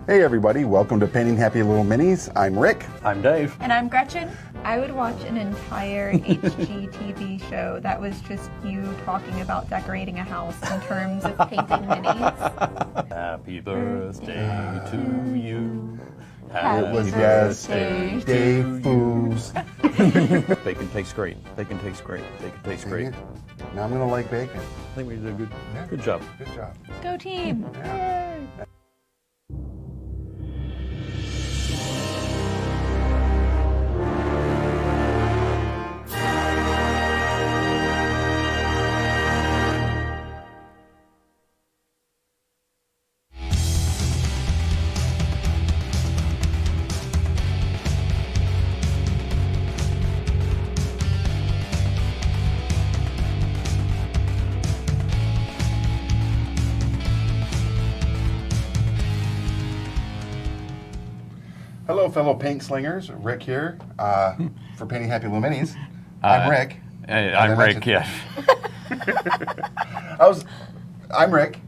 Hey everybody, welcome to Painting Happy Little Minis. I'm Rick. I'm Dave. And I'm Gretchen. I would watch an entire HGTV show that was just you talking about decorating a house in terms of painting minis. Happy birthday to you. It was yesterday, fools. Bacon tastes great. Bacon tastes great. Bacon tastes great. Now I'm going to like bacon. I think we did a good job. Good job. Go team! Yeah. Hello, fellow paint slingers. Rick here for Painting Happy Little Minis. I'm Rick. I'm Rick, yeah. I'm Rick.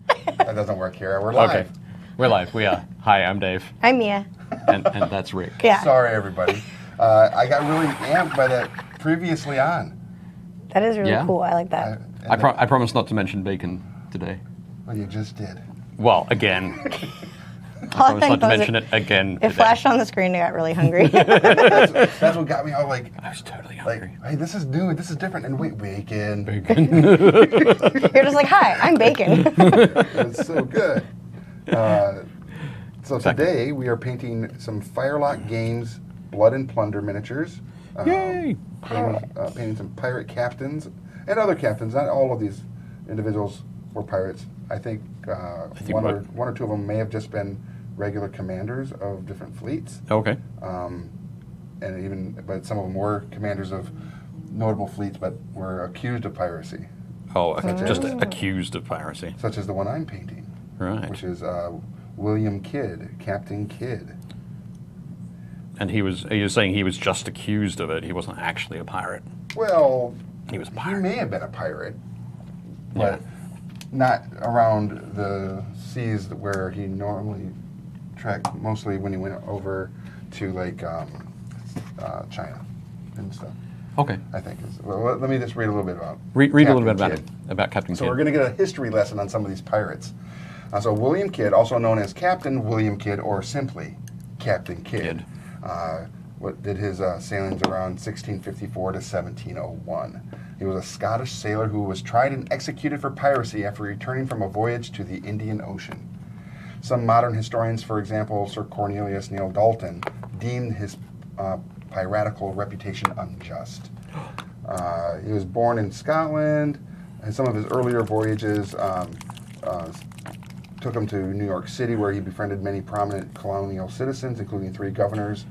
That doesn't work here. We're live. Okay. We're live. We are. Hi, I'm Dave. I'm Mia. And that's Rick. Yeah. Sorry, everybody. I got really amped by that previously on. That is really cool. I like that. I promise not to mention bacon today. Well, you just did. Well, again. I All promise not to know is mention it again It today. flashed on the screen. I got really hungry. That's what got me all like, I was totally hungry. hey, this is new, this is different, and wait, bacon. You're just like, hi, I'm Bacon. It's so good. So today we are painting some Firelock Games Blood and Plunder miniatures. Yay! Painting some pirate captains and other captains. Not all of these individuals were pirates. I think one or two of them may have just been regular commanders of different fleets. Okay. But some of them were commanders of notable fleets, but were accused of piracy. Oh, just accused of piracy. Such as the one I'm painting. Right. Which is William Kidd, Captain Kidd. And you're saying he was just accused of it. He wasn't actually a pirate. Well, He was a pirate. He may have been a pirate, but not around the seas where he normally trekked, mostly when he went over to like China and stuff. Okay. I think. Well, let me just read a little bit about Read a little bit Captain Kidd. about Captain So Kidd. we're going to get a history lesson on some of these pirates. So William Kidd, also known as Captain William Kidd or simply Captain Kidd, did his sailings around 1654 to 1701. He was a Scottish sailor who was tried and executed for piracy after returning from a voyage to the Indian Ocean. Some modern historians, for example, Sir Cornelius Neil Dalton, deemed his piratical reputation unjust. He was born in Scotland, and some of his earlier voyages took him to New York City, where he befriended many prominent colonial citizens, including 3 governors.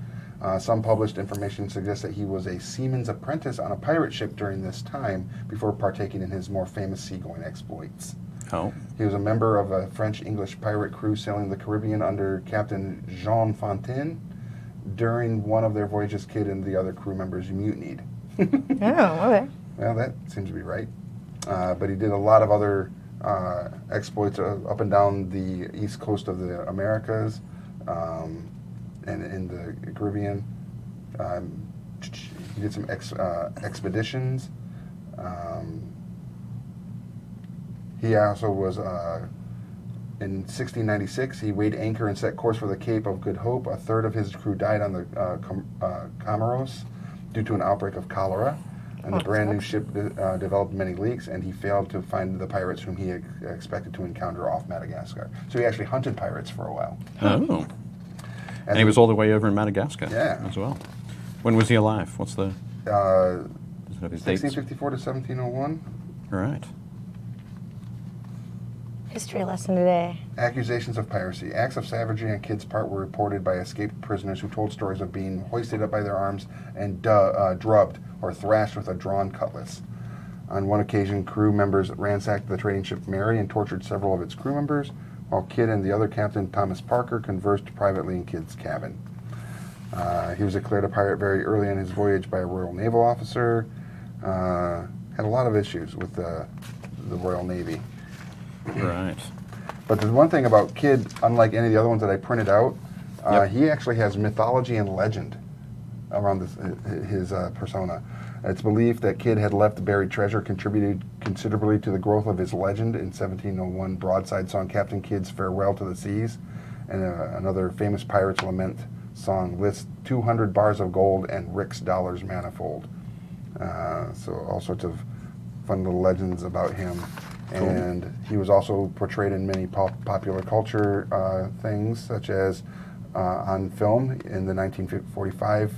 Some published information suggests that he was a seaman's apprentice on a pirate ship during this time before partaking in his more famous seagoing exploits. Oh. He was a member of a French-English pirate crew sailing the Caribbean under Captain Jean Fontaine. During one of their voyages, Kidd and the other crew members mutinied. Oh, okay. Well, that seems to be right. But he did a lot of other exploits up and down the east coast of the Americas. And in the Caribbean. He did some expeditions. He also was, in 1696, he weighed anchor and set course for the Cape of Good Hope. A third of his crew died on the Comoros due to an outbreak of cholera. And the brand new ship developed many leaks, and he failed to find the pirates whom he expected to encounter off Madagascar. So he actually hunted pirates for a while. Oh. And he was all the way over in Madagascar as well. When was he alive? What's the... does it have his dates? 1654 to 1701. Right. History lesson today. Accusations of piracy. Acts of savagery on Kidd's part were reported by escaped prisoners who told stories of being hoisted up by their arms and drubbed or thrashed with a drawn cutlass. On one occasion, crew members ransacked the trading ship Mary and tortured several of its crew members, while Kidd and the other captain, Thomas Parker, conversed privately in Kidd's cabin. He was declared a pirate very early in his voyage by a Royal Naval officer. Had a lot of issues with the Royal Navy. Right. But there's one thing about Kid, unlike any of the other ones that I printed out, Yep. he actually has mythology and legend around his persona. It's believed that Kid had left the buried treasure, contributed considerably to the growth of his legend. In 1701 broadside song Captain Kidd's Farewell to the Seas, and another famous pirate's lament song lists 200 bars of gold and Rick's dollars manifold. So all sorts of fun little legends about him. Cool. And he was also portrayed in many popular culture things, such as on film in the 1945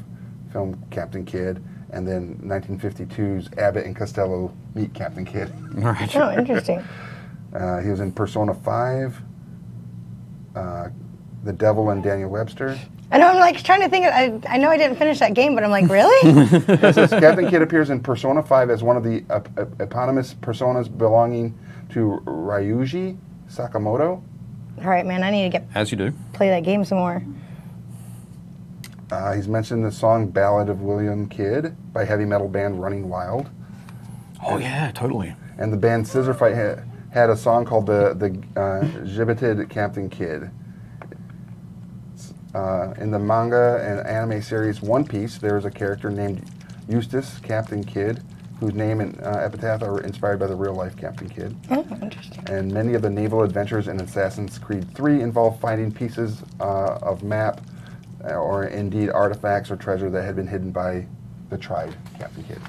film Captain Kidd, and then 1952's Abbott and Costello Meet Captain Kidd. All right. Oh, interesting. He was in Persona 5, The Devil and Daniel Webster. I know, I'm like trying to think. I know I didn't finish that game, but I'm like, really? It says Captain Kidd appears in Persona 5 as one of the eponymous personas belonging to Ryuji Sakamoto. All right, man, I need to As you do. play that game some more. He's mentioned the song Ballad of William Kidd by heavy metal band Running Wild. Oh, yeah, totally. And the band Scissor Fight had a song called the Gibbeted Captain Kidd. In the manga and anime series One Piece, there is a character named Eustace Captain Kidd, whose name and epitaph are inspired by the real-life Captain Kidd. Oh, interesting. And many of the naval adventures in Assassin's Creed 3 involve finding pieces of map or indeed artifacts or treasure that had been hidden by the tried Captain Kidd.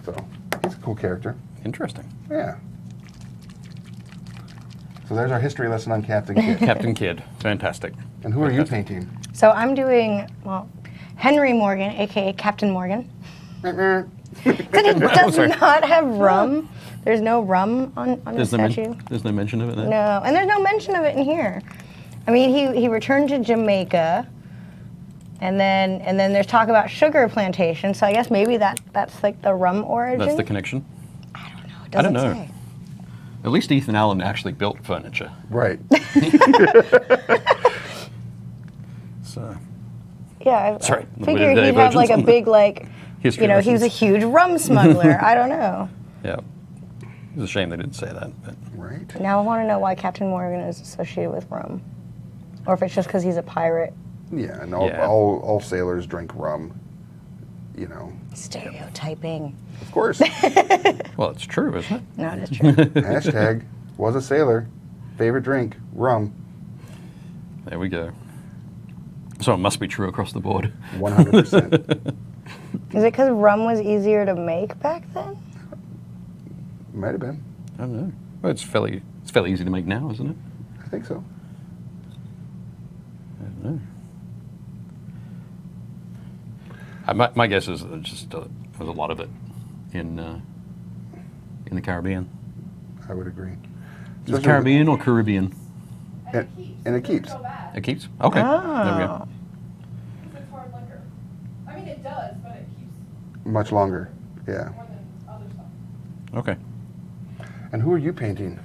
So he's a cool character. Interesting. Yeah. So there's our history lesson on Captain Kidd. Captain Kidd. Fantastic. And who are you painting? So I'm doing, well, Henry Morgan, a.k.a. Captain Morgan. Because he does Sorry. not have rum. There's no rum on the statue. There's no mention of it there? No, and there's no mention of it in here. I mean, he returned to Jamaica, and then there's talk about sugar plantation. So I guess maybe that's like the rum origin. That's the connection? I don't know. It I don't doesn't know. say. At least Ethan Allen actually built furniture. Right. So, Yeah, Sorry, I figured he'd have like a big History you know, he was a lessons. huge rum smuggler. I don't know. yeah. It's a shame they didn't say that. But Right. Now I want to know why Captain Morgan is associated with rum, or if it's just because he's a pirate. Yeah, and Yeah. all sailors drink rum, you know. Stereotyping. Of course. well, it's true, isn't it? No, it is true. Hashtag was a sailor. Favorite drink, rum. There we go. So it must be true across the board. 100%. Is it because rum was easier to make back then? Might have been. I don't know. Well, it's fairly easy to make now, isn't it? I think so. I don't know. My guess is that just there's a lot of it in the Caribbean. I would agree. Is it Caribbean or Caribbean? And it keeps. It keeps? Okay. There we go. It's hard liquor. I mean, it does, but it keeps Much longer. Yeah. more than other stuff. Okay. And who are you painting?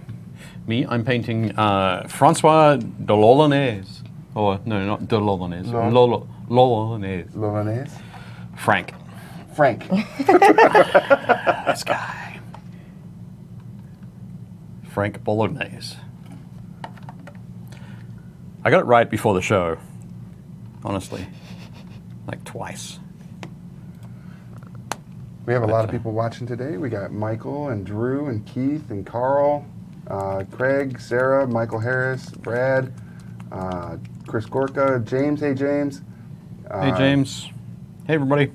Me, I'm painting Francois de Lolonaise. Or, no, not de Lolonaise. Lolonaise. Lolonaise? Frank. Frank. This guy. Frank Bolognese. I got it right before the show, honestly. Like twice. We have a lot of people watching today. We got Michael and Drew and Keith and Carl, Craig, Sarah, Michael Harris, Brad, Chris Gorka, James. Hey, James. Hey, James. Hey, everybody.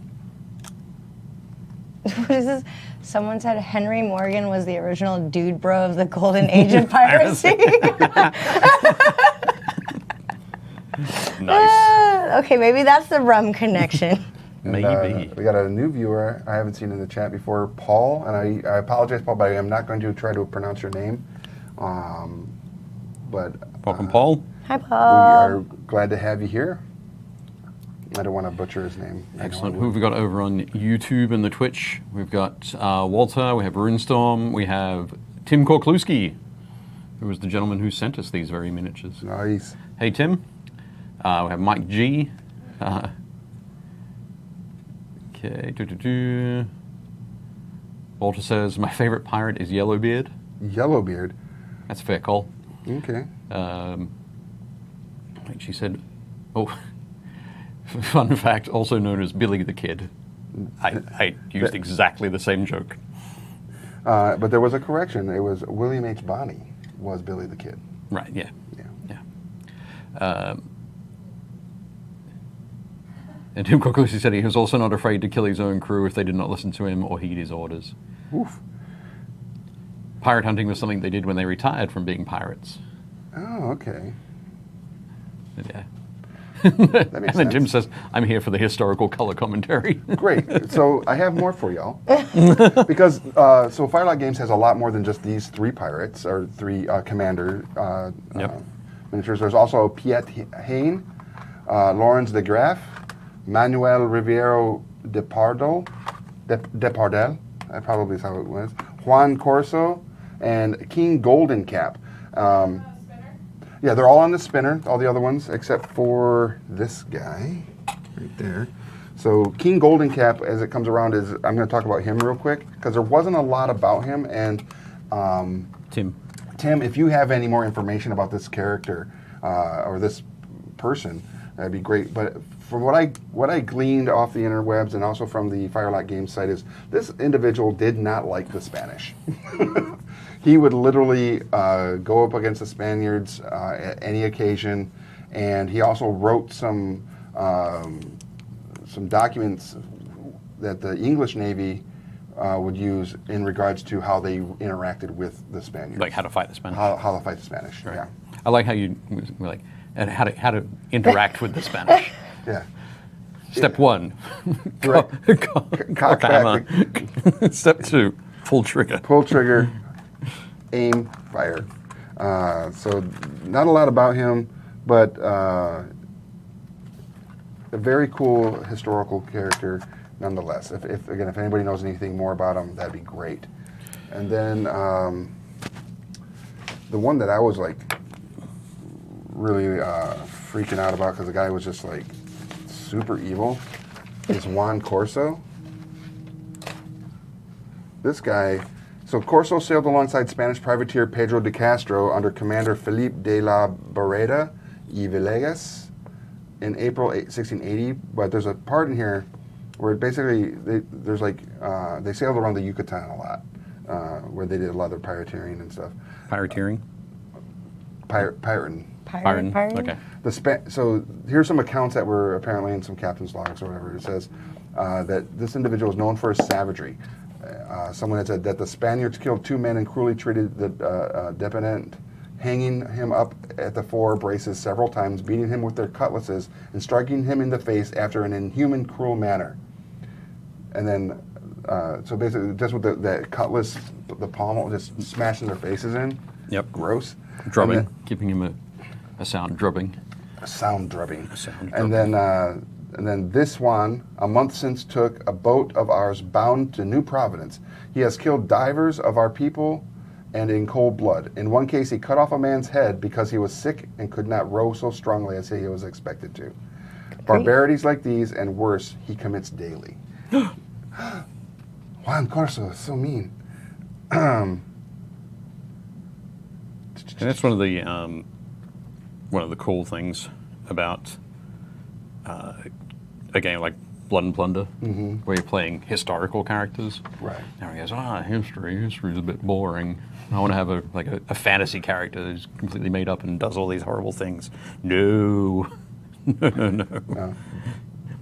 What is this? Someone said Henry Morgan was the original dude bro of the golden age of piracy. Nice. Okay, maybe that's the rum connection. And, Maybe. we got a new viewer I haven't seen in the chat before, Paul. And I apologize, Paul, but I am not going to try to pronounce your name. But Welcome, Paul. Hi, we Paul. are glad to have you here. I don't want to butcher his name. I know I Excellent. would. Who have we got over on YouTube and the Twitch? We've got Walter, we have Runestorm, we have Tim Korkluski, who was the gentleman who sent us these very miniatures. Nice. Hey, Tim. We have Mike G. Okay. Walter says, my favorite pirate is Yellowbeard. Yellowbeard. That's a fair call. Okay. Like she said, oh, fun fact, also known as Billy the Kid. I used exactly the same joke. But there was a correction. It was William H. Bonney was Billy the Kid. Right, yeah. Yeah. And Tim Corclusi said he was also not afraid to kill his own crew if they did not listen to him or heed his orders. Oof. Pirate hunting was something they did when they retired from being pirates. Oh, okay. Yeah. That makes And then sense. Jim says, I'm here for the historical color commentary. Great. So I have more for y'all. Because, so Firelock Games has a lot more than just these 3 pirates, or 3 commander Yep. miniatures. There's also Piet Hain, Lawrence de Graaf, Manuel Riviero Depardel, that probably is how it was, Juan Corso, and King Golden Cap. Spinner? Yeah, they're all on the spinner, all the other ones, except for this guy right there. So King Golden Cap, as it comes around, is, I'm going to talk about him real quick, because there wasn't a lot about him, and Tim. Tim, if you have any more information about this character or this person, that'd be great. But from what I gleaned off the interwebs and also from the Firelock Games site is this individual did not like the Spanish. He would literally go up against the Spaniards at any occasion, and he also wrote some documents that the English Navy would use in regards to how they interacted with the Spaniards. Like how to fight the Spanish. How to fight the Spanish, Right. yeah. I like how you were like, and how to interact with the Spanish. Yeah. Step 1, Right. cock hammer. Step 2, pull trigger. Pull trigger, aim, fire. So not a lot about him, but a very cool historical character nonetheless. If anybody knows anything more about him, that'd be great. And then the one that I was like really freaking out about because the guy was just like super evil is Juan Corso. This guy, so Corso sailed alongside Spanish privateer Pedro de Castro under Commander Felipe de la Barreda y Villegas in April 1680. But there's a part in here where basically they sailed around the Yucatan a lot, where they did a lot of pirateering and stuff. Pirateering? Pirating. Pirate? Okay. So here's some accounts that were apparently in some captain's logs or whatever. It says that this individual is known for his savagery. Someone had said that the Spaniards killed 2 men and cruelly treated the dependent, hanging him up at the 4 braces several times, beating him with their cutlasses, and striking him in the face after an inhuman, cruel manner. And then, so basically, just with that cutlass, the pommel, just smashing their faces in. Yep. Gross. Drubbing, And then- giving him a sound drubbing. a sound drubbing. sound And then this one, a month since, took a boat of ours bound to New Providence. He has killed divers of our people and in cold blood. In one case, he cut off a man's head because he was sick and could not row so strongly as he was expected to. Barbarities like these and worse he commits daily. Juan Corso is so mean. And that's one of the cool things about a game like Blood and Plunder, where you're playing historical characters. Right. Now he goes, history's a bit boring. I want to have a fantasy character who's completely made up and does all these horrible things. No. No.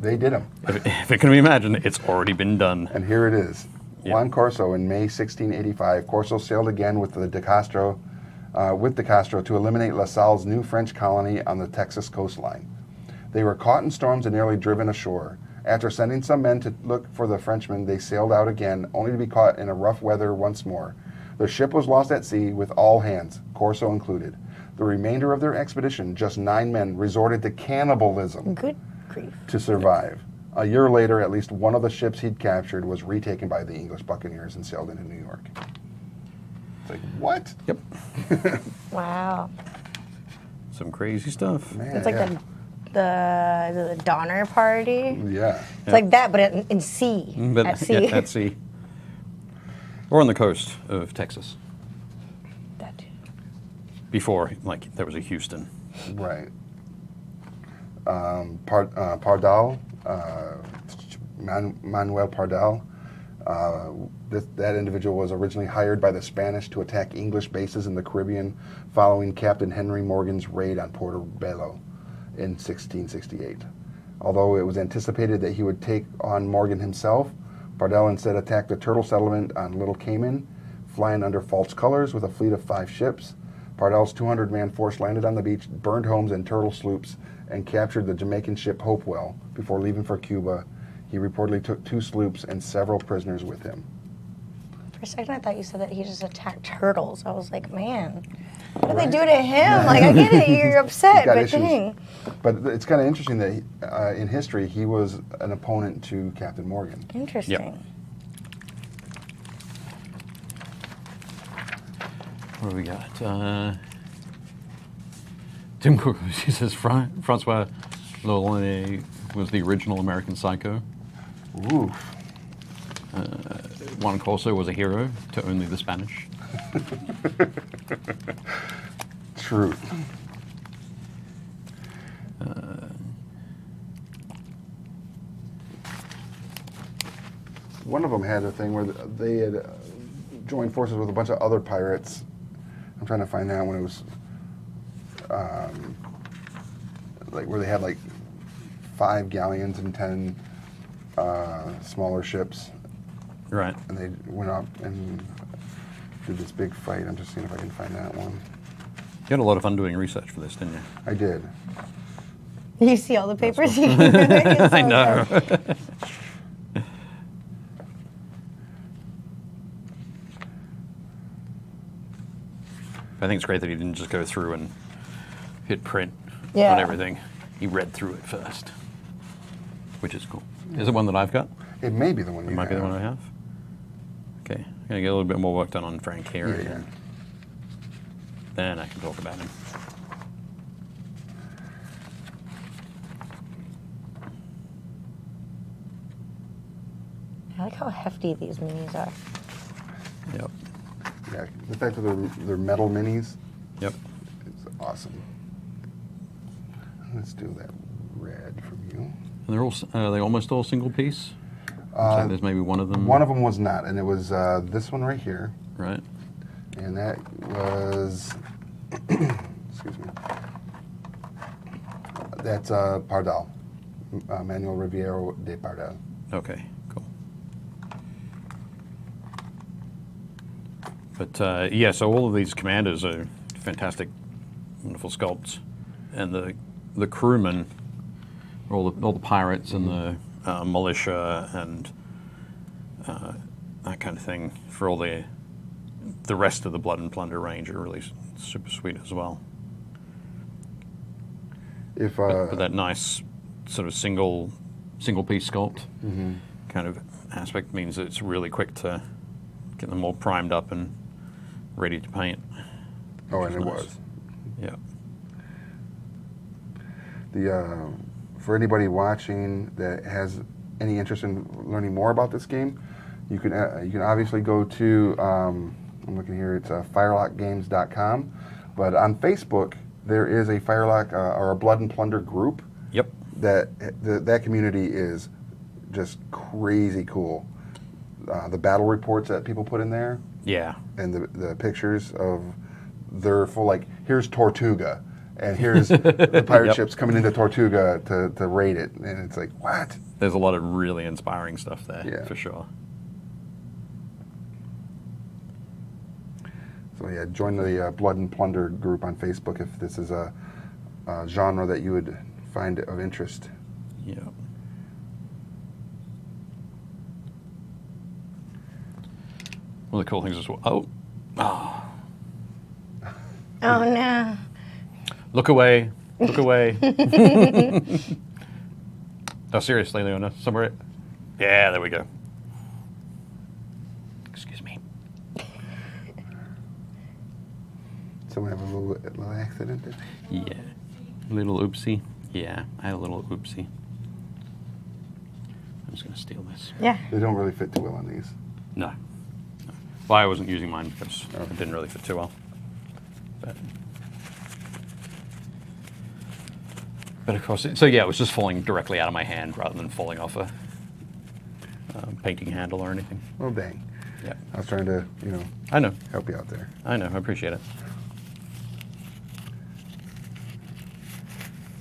They did them. If it can be imagined, it's already been done. And here it is. Yeah. Juan Corso in May 1685. Corso sailed again with De Castro to eliminate La Salle's new French colony on the Texas coastline. They were caught in storms and nearly driven ashore. After sending some men to look for the Frenchmen, they sailed out again, only to be caught in a rough weather once more. Their ship was lost at sea with all hands, Corso included. The remainder of their expedition, just 9 men, resorted to cannibalism Good grief. to survive. A year later, at least one of the ships he'd captured was retaken by the English buccaneers and sailed into New York. It's like, what? Yep. Wow. Some crazy stuff. Man, It's like yeah. the Donner Party. Yeah. It's like that, but in sea. But At sea. yeah, at sea. Or on the coast of Texas. That too. before, like, there was a Houston. Right. Pardal, Manuel Pardal. That individual was originally hired by the Spanish to attack English bases in the Caribbean following Captain Henry Morgan's raid on Portobello in 1668. Although it was anticipated that he would take on Morgan himself, Pardal instead attacked the turtle settlement on Little Cayman, flying under false colors with a fleet of 5 ships. Pardal's 200-man force landed on the beach, burned homes and turtle sloops, and captured the Jamaican ship Hopewell before leaving for Cuba. He reportedly took 2 sloops and several prisoners with him. For a second, I thought you said that he just attacked turtles. I was like, man, what did they do to him? Like, I get it, you're upset, but dang. But it's kind of interesting that in history, he was an opponent to Captain Morgan. Interesting. Yep. What do we got? Tim Cook, he says Francois Leona was the original American Psycho. Ooh. Juan Corso was a hero to only the Spanish. True. One of them had a thing where they had joined forces with a bunch of other pirates. I'm trying to find that when it was like where they had like 5 galleons and 10 smaller ships. Right. And they went up and did this big fight. I'm just seeing if I can find that one. You had a lot of fun doing research for this, didn't you? I did. You see all the papers? I know. I think it's great that he didn't just go through and hit print on everything. He read through it first, which is cool. Is it one that I've got? It may be the one you It might have. be the one I have. Okay, I'm gonna get a little bit more work done on Frank here, Yeah. and then I can talk about him. I like how hefty these minis are. Yep. Yeah, the fact that they're metal minis, Yep. it's awesome. Let's do that red from you. And they're all are they almost all single piece? Looks like there's maybe one of them. One of them was not, and it was this one right here. Right. And that was, excuse me, that's Pardal, Manuel Riviero de Pardal. Okay. Cool. But yeah, so all of these commanders are fantastic, wonderful sculpts, and the crewmen, all the pirates and the militia and that kind of thing for all the rest of the Blood and Plunder range are really super sweet as well. If But that nice sort of single piece sculpt kind of aspect means that it's really quick to get them all primed up and ready to paint. oh, which and is it nice. was. Yeah. The for anybody watching that has any interest in learning more about this game, you can obviously go to I'm looking here. It's firelockgames.com, but on Facebook there is a Firelock or a Blood and Plunder group. Yep. That community is just crazy cool. The battle reports that people put in there, Yeah. and the pictures of their full, like, here's Tortuga, and here's the pirate Yep. ships coming into Tortuga to raid it, and it's like, what? There's a lot of really inspiring stuff there, Yeah. for sure. So yeah, join the Blood and Plunder group on Facebook if this is a genre that you would find of interest. Yeah. One of the cool things is, oh, Oh no. look away, look away. No, seriously, Leona, somewhere. Yeah, there we go. Excuse me. Someone have a little accident there? Yeah. Little oopsie. Yeah, I had a little oopsie. I'm just going to steal this. Yeah. They don't really fit too well on these. No. Well, I wasn't using mine because it didn't really fit too well. But But of course, so yeah, it was just falling directly out of my hand rather than falling off a painting handle or anything. Well, dang. Yeah, I was trying to, I know. help you out there. I know. I appreciate it.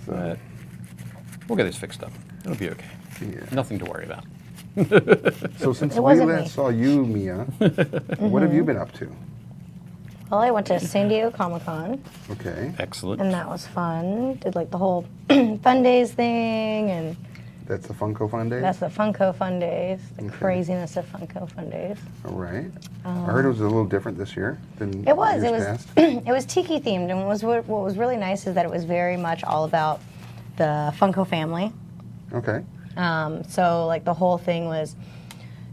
So, But we'll get this fixed up. It'll be okay. yeah. Nothing to worry about. So since It we wasn't me. last saw you, Mia, what have you been up to? Well, I went to San Diego Comic-Con, Okay. Excellent. and that was fun. Did like the whole Fun Days thing, and That's the Funko Fun Day? that's the Funko Fun Days, the Okay. craziness of Funko Fun Days. All right. I heard it was a little different this year than It was. years It was. past. It was tiki themed, and what was really nice is that it was very much all about the Funko family. Okay. So like the whole thing was,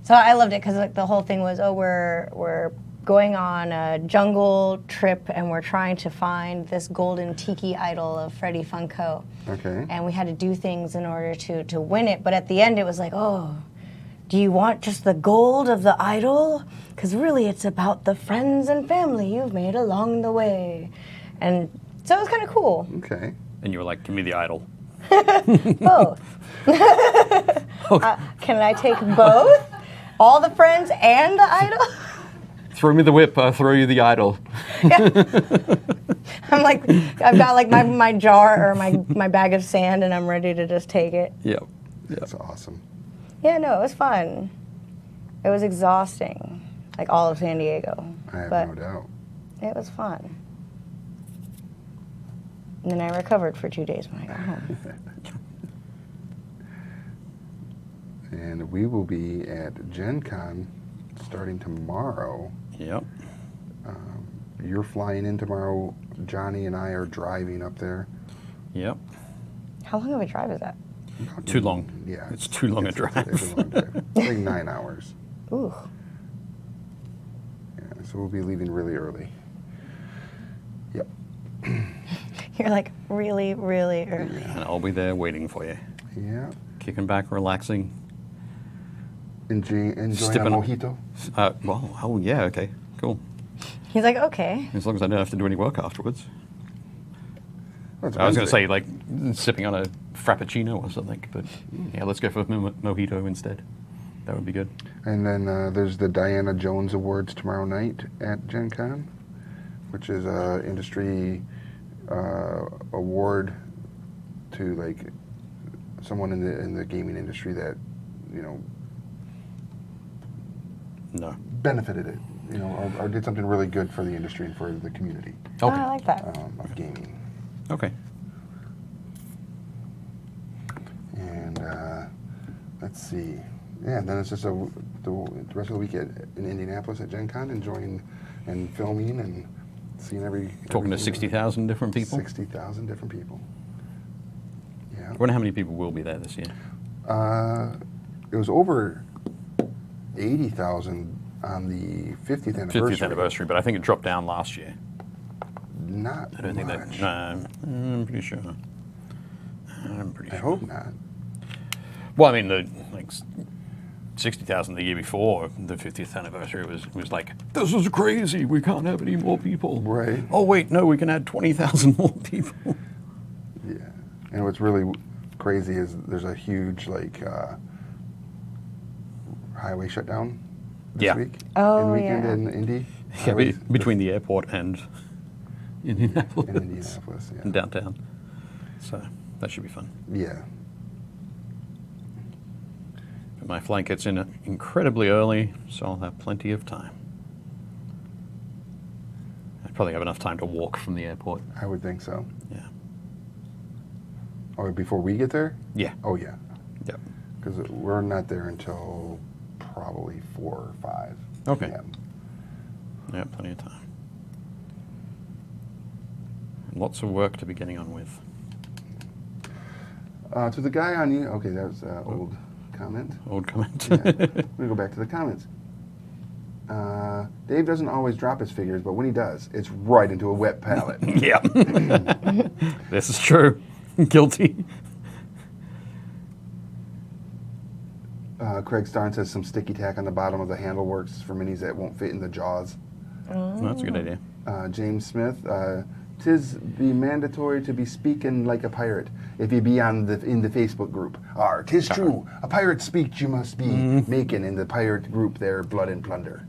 so I loved it because like the whole thing was, oh, we're going on a jungle trip and we're trying to find this golden tiki idol of Freddie Funko, Okay. and we had to do things in order to win it. But at the end, it was like, oh, do you want just the gold of the idol? Because really, it's about the friends and family you've made along the way, and so it was kind of cool. Okay. And you were like, give me the idol. Both. Can I take both? All the friends and the idol? Throw me the whip, I'll throw you the idol. I'm like, I've got like my jar or my bag of sand, and I'm ready to just take it. Yep. That's awesome. Yeah, no, it was fun. It was exhausting, like all of San Diego. I have but no doubt. it was fun. And then I recovered for 2 days when I got home. And we will be at GenCon starting tomorrow. Yep. You're flying in tomorrow. Johnny and I are driving up there. Yep. How long of a drive is that? Too long. Yeah. It's too long a drive. It's a long drive. It's like 9 hours. Ooh. Yeah, so we'll be leaving really early. Yep. You're like really, really early. And I'll be there waiting for you. Yeah. Kicking back, relaxing. Enjoying a Sipping- mojito. Oh yeah, okay, cool. He's like, okay. As long as I don't have to do any work afterwards. Well, it's I was going to Wednesday. say, like, sipping on a frappuccino or something, but yeah, let's go for mojito instead. That would be good. And then there's the Diana Jones Awards tomorrow night at GenCon, which is a industry award to like someone in the gaming industry that No. benefited it, or did something really good for the industry and for the community Oh, Okay. I like that. of gaming. Okay. And let's see. Yeah, and then it's just the rest of the week in Indianapolis at GenCon, enjoying and filming and seeing Talking to everything. 60,000 different people. 60,000 different people. Yeah. I wonder how many people will be there this year. It was over 80,000 on the 50th anniversary. 50th anniversary, but I think it dropped down last year. Not I don't think much. that. I'm pretty sure. I'm pretty I sure. hope not. Well, I mean, the 60,000 the year before the 50th anniversary was like, this is crazy. We can't have any more people. Right. Oh wait, no, we can add 20,000 more people. Yeah. And what's really crazy is there's a huge highway shutdown this Yeah. week. Oh, weekend yeah. in Indy. Yeah, Highways- between the airport and Indianapolis. in Indianapolis. And Yeah. downtown. So that should be fun. Yeah. But my flight gets in incredibly early, so I'll have plenty of time. I'd probably have enough time to walk from the airport. I would think so. Yeah. Oh, before we get there? Yeah. Oh, yeah. Yep. Because we're not there until probably 4 or 5 Okay. p.m. Yeah, plenty of time. And lots of work to be getting on with. To the guy on you, okay, that was old comment. Old comment. Yeah. We're going to go back to the comments. Dave doesn't always drop his figures, but when he does, it's right into a wet pallet. Yeah. This is true. Guilty. Craig Starn says some sticky tack on the bottom of the handle works for minis that won't fit in the jaws. That's a good idea. James Smith, 'tis be mandatory to be speaking like a pirate. If you be in the Facebook group, 'tis true. A pirate speech you must be making in the pirate group there, Blood and Plunder.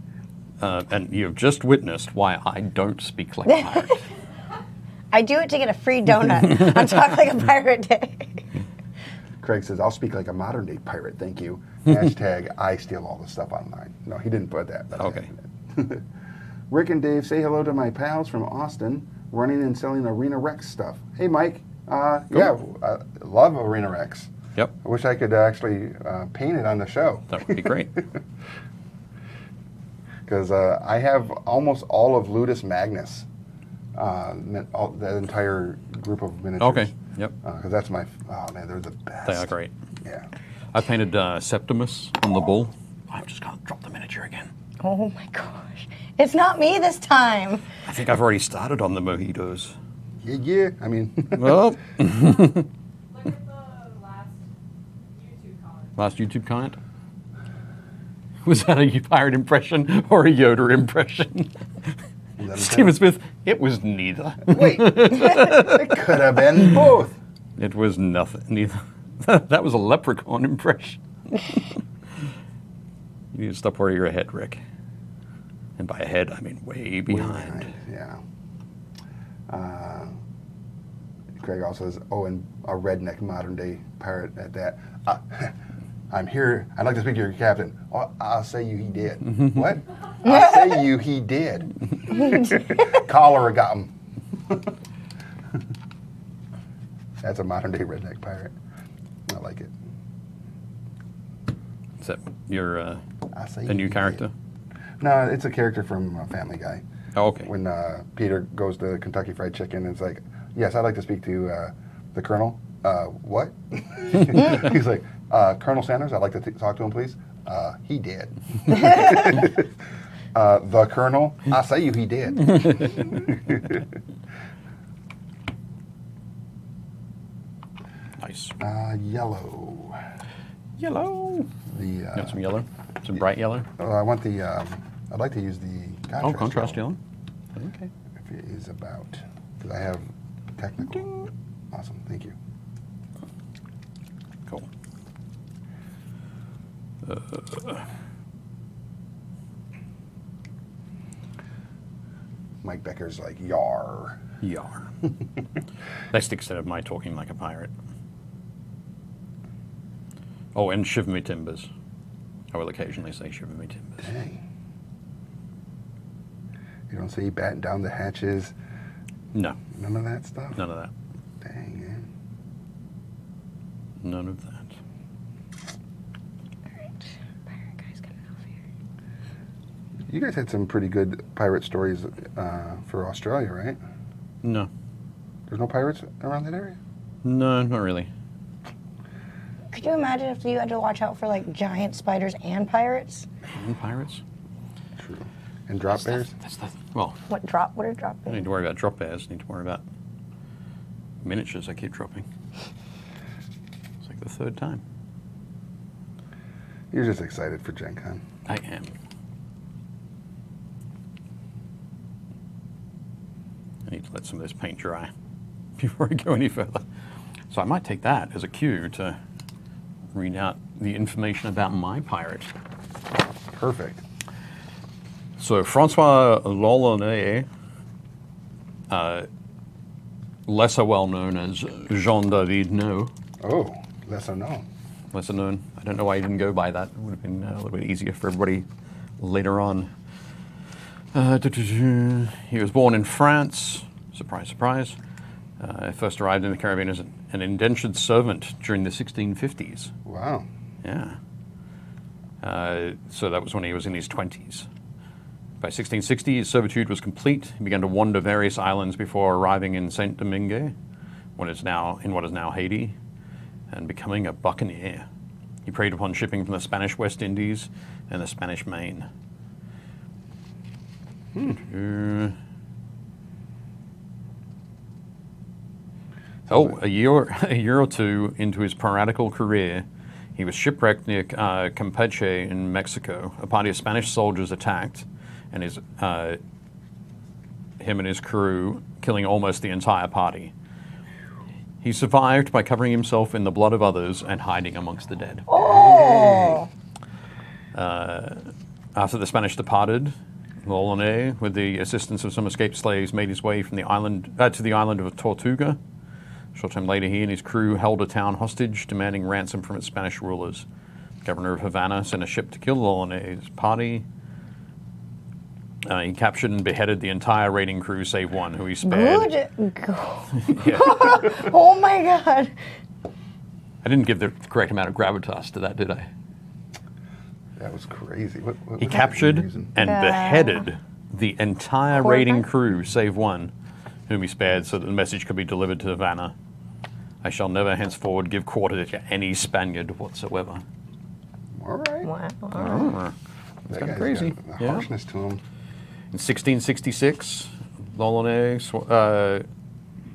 And you've just witnessed why I don't speak like a pirate. I do it to get a free donut on Talk Like a Pirate Day. Craig says, I'll speak like a modern day pirate, thank you. Hashtag I steal all the stuff online. No, he didn't put that. But Okay. Rick and Dave, say hello to my pals from Austin, running and selling Arena Rex stuff. Hey, Mike. Yeah, love Arena Rex. Yep. I wish I could actually paint it on the show. That would be great. Because I have almost all of Ludus Magnus, that entire group of miniatures. Okay, yep. Because that's my, oh man, they're the best. They are great. Yeah. I painted Septimus on the bull. I've just got to drop the miniature again. Oh my gosh. It's not me this time. I think I've already started on the mojitos. Yeah, I mean, Well, Look at the last YouTube comment. last YouTube comment. Was that a pirate impression or a Yoda impression? Stephen Smith, it was neither. wait, it could have been both. It was nothing. Neither. That was a leprechaun impression. You need to stop where you're ahead, Rick. And by ahead, I mean way behind. Yeah. Craig also says, oh, and a redneck modern day pirate at that. I'm here. I'd like to speak to your captain. Oh, I'll say you he did. What? I'll say you he did. Cholera got him. That's a modern day redneck pirate. I like it. Is that your I say a new you character? did. No, it's a character from Family Guy. Oh, okay. When Peter goes to Kentucky Fried Chicken, and it's like, yes, I'd like to speak to the Colonel. What? He's like, Colonel Sanders, I'd like to talk to him, please. He did. The Colonel, I say you, he did. Nice. Yellow. Yellow. The Got some yellow? Some bright yellow? I want the. I'd like to use the contrast. Oh, contrast yellow. Okay. If it is about, because I have technical. Awesome, thank you. Cool. Mike Becker's like, yar. Yar. Next, instead of my talking like a pirate. Oh, and shiver me timbers. I will occasionally say shiver me timbers. Dang. You don't see batten down the hatches. No, None of that stuff. none of that. Dang, man. None of that. Alright. Pirate guy's coming off here. You guys had some pretty good pirate stories for Australia, right? No. There's no pirates around that area? No, not really. Could you imagine if you had to watch out for like giant spiders and pirates? And pirates? True. And drop bears? Well, What are drop I don't need bears? to worry about drop bears. I need to worry about miniatures I keep dropping. It's like the third time. You're just excited for GenCon. I am. I need to let some of this paint dry before I go any further. So I might take that as a cue to read out the information about my pirate. Perfect. So Francois L'Olonnais, lesser well known as Jean-David No, Oh, lesser known. lesser known. I don't know why he didn't go by that. It would have been a little bit easier for everybody later on. He was born in France. Surprise, surprise. First arrived in the Caribbean as an indentured servant during the 1650s. Wow. Yeah. So that was when he was in his 20s. By 1660, his servitude was complete. He began to wander various islands before arriving in Saint Domingue, what is now Haiti, and becoming a buccaneer. He preyed upon shipping from the Spanish West Indies and the Spanish Main. A year or two into his piratical career, he was shipwrecked near Campeche in Mexico. A party of Spanish soldiers attacked, and him and his crew, killing almost the entire party. He survived by covering himself in the blood of others and hiding amongst the dead. Oh. After the Spanish departed, L'Olonnais, with the assistance of some escaped slaves, made his way from the island to the island of Tortuga. A short time later, he and his crew held a town hostage, demanding ransom from its Spanish rulers. The governor of Havana sent a ship to kill L'Olonnais' party. He captured and beheaded the entire raiding crew, save one, who he spared. Yeah. Oh my God. I didn't give the correct amount of gravitas to that, did I? That was crazy. What He was captured that reason? and beheaded the entire Horrifying. raiding crew, save one, whom he spared so that the message could be delivered to Havana. I shall never henceforward give quarter to any Spaniard whatsoever. All right. Wow. It's That kind of guy's crazy. got a Yeah. harshness to him. In 1666, L'Olonnais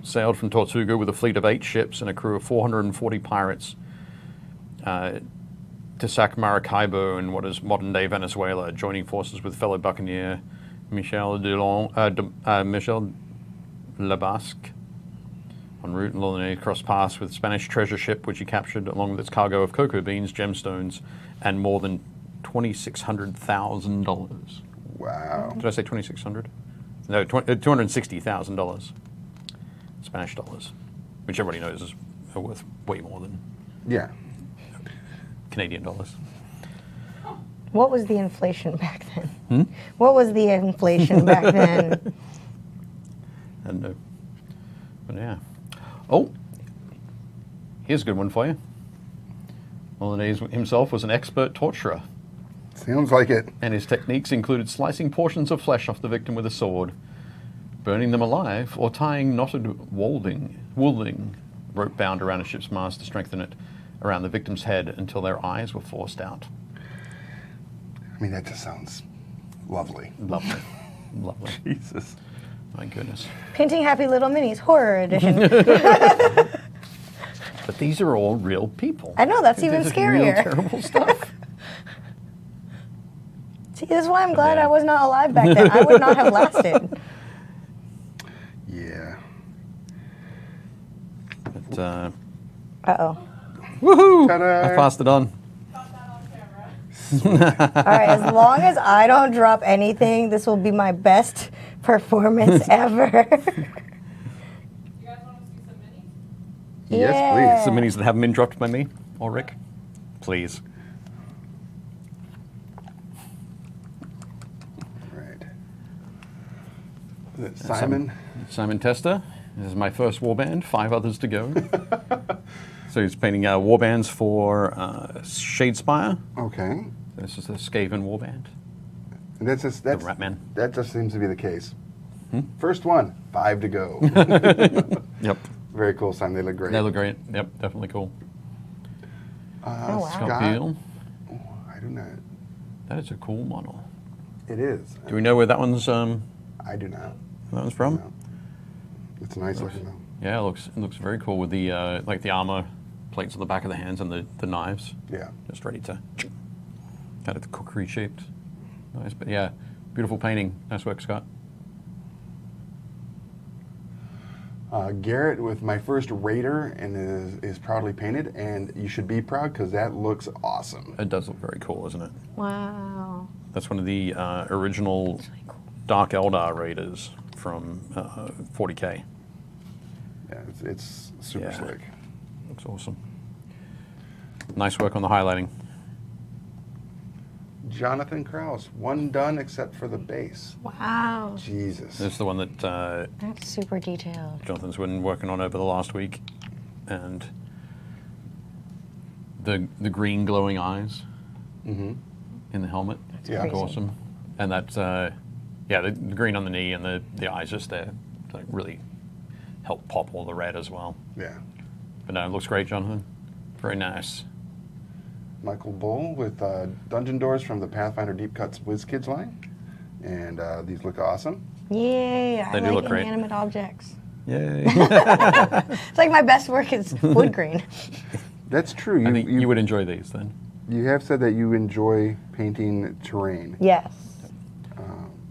sailed from Tortuga with a fleet of 8 ships and a crew of 440 pirates to sack Maracaibo in what is modern-day Venezuela, joining forces with fellow buccaneer Michel Labasque. En route, L'Olonnais crossed paths with Spanish treasure ship, which he captured along with its cargo of cocoa beans, gemstones, and more than $26,000. Wow. Did I say 2,600? No, $260,000 Spanish dollars, which everybody knows are worth way more than Yeah. Canadian dollars. What was the inflation back then? What was the inflation back then? And but yeah. Oh, here's a good one for you. L'Olonnais himself was an expert torturer, Sounds like it. and his techniques included slicing portions of flesh off the victim with a sword, burning them alive, or tying knotted wooling rope bound around a ship's mast to strengthen it around the victim's head until their eyes were forced out. I mean, that just sounds lovely. Lovely. Lovely. Jesus. My goodness. Painting Happy Little Minis, horror edition. But these are all real people. I know, that's even This is real scarier. terrible stuff. See, this is why I'm glad Yeah. I was not alive back then. I would not have lasted. Yeah. But, Uh-oh. woohoo! Ta-da! I passed it on. Got that on camera. All right, as long as I don't drop anything, this will be my best performance ever. You guys want to see some minis? Yes, Yeah. Some minis that haven't been dropped by me or Rick. Please. Right. Is it Simon? Simon Tester. This is my first warband. 5 others to go. So he's painting warbands for Shadespire. Okay. This is the Skaven warband. And that's just The Ratman. that just seems to be the case. First one, 5 to go. Yep. Very cool, Simon. They look great. They look great. Yep, definitely cool. Oh, wow. Scott Peel. I do not. That is a cool model. It is. Do we know where that one's I do not. from? No. It's nice looking though. Yeah, it looks very cool with the like the armor plates on the back of the hands and the knives, Yeah. just ready to kind of the cookery shaped. Nice, but yeah, beautiful painting. Nice work, Scott. Garrett with my first Raider and is proudly painted, and you should be proud because that looks awesome. It does look very cool, isn't it? Wow. That's one of the original Dark Eldar Raiders from 40K. Yeah, it's super Yeah. slick. Looks awesome. Nice work on the highlighting. Jonathan Krause, one done except for the base. Wow. Jesus. This is the one that That's super detailed. Jonathan's been working on over the last week, and the green glowing eyes Mm-hmm. in the helmet. Yeah. Look crazy. awesome. And that's yeah, the green on the knee and the eyes just there, like really help pop all the red as well. Yeah. But no, it looks great, Jonathan. Very nice. Michael Bull with Dungeon Doors from the Pathfinder Deep Cuts WizKids line. And these look awesome. Yay, I They do like look great. inanimate objects. Yay. It's like my best work is wood grain. That's true. I think you would enjoy these then. You have said that you enjoy painting terrain. Yes.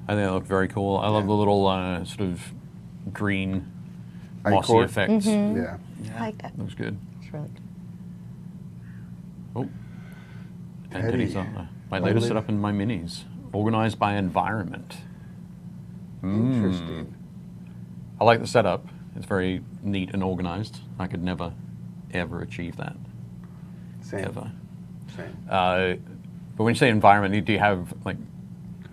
I think they look very cool. I love the little sort of green mossy Ichor. effects. Yeah. I like that. Looks good. It's really good. Oh, and Teddy. Teddy's on there. My latest setup in my minis, organized by environment. Interesting. I like the setup. It's very neat and organized. I could never, ever achieve that. Same. Ever. Same. But when you say environment, do you have like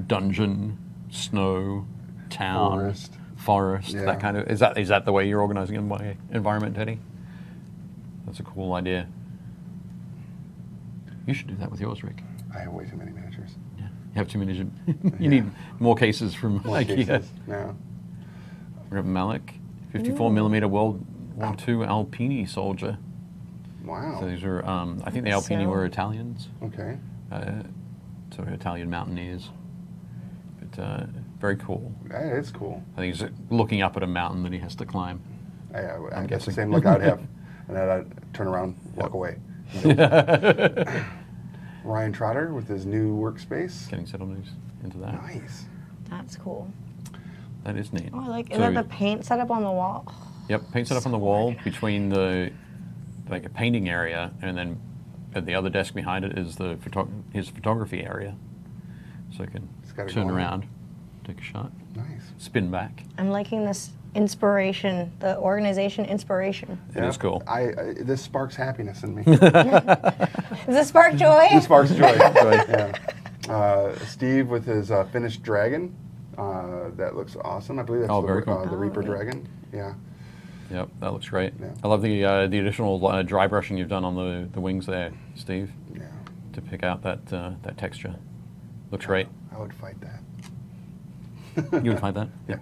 dungeon, snow, town, forest, Yeah. that kind of? Is that the way you're organizing in my environment, Teddy? That's a cool idea. You should do that with yours, Rick. I have way too many miniatures. Yeah. You have too many. You need more cases from More IKEA. cases. Yeah. We have Malik, 54mm World War II Alpini soldier. Wow. So these are, I think the Alpini Snow. were Italians, Okay. so Italian mountaineers. But very cool. That is cool. I think he's looking up at a mountain that he has to climb. I I'm guess the guessing. same look I'd have, and then I'd turn around, walk away. Ryan Trotter with his new workspace. Getting settled into that. Nice. That's cool. That is neat. Oh, I like. Is So- that the paint set up on the wall? Yep, paint set up on the wall between the like a painting area, and then at the other desk behind it is the his photography area. So I can got it turn going. around, take a shot, Nice. spin back. I'm liking this inspiration, the organization inspiration. It is cool. This sparks happiness in me. Does this spark joy? This sparks joy. Yeah. Steve with his finished dragon. That looks awesome. I believe that's very cool. the Reaper neat. dragon. Yeah. Yep, that looks great. Yeah. I love the additional dry brushing you've done on the wings there, Steve, Yeah. to pick out that texture. Looks great. I would fight that. You would find that? Yeah.